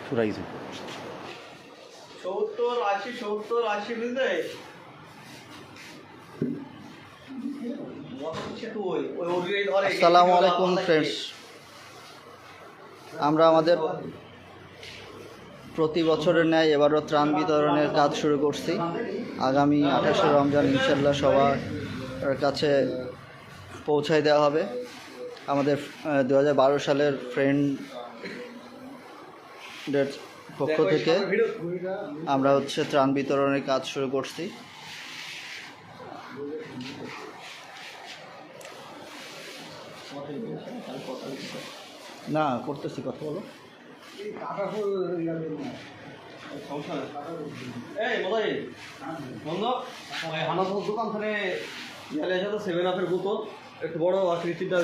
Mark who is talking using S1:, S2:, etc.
S1: চুরাইছে
S2: 70-80 বুঝলে।
S1: আসসালামু আলাইকুম ফ্রেন্ডস, আমরা আমাদের প্রতি বছরের ন্যায় এবারও ত্রাণ বিতরণের কাজ শুরু করছি। আগামী 28শে রমজান ইনশাল্লাহ সবার কাছে পৌঁছায় দেওয়া হবে। আমাদের 2012 সালের ফ্রেন্ডদের পক্ষ থেকে আমরা ত্রাণ বিতরণের কাজ শুরু করছি। না করতেছি, কথা বলো।
S2: দোকান থেকে 7 আপের বোতল একটু বড় আকৃতিটা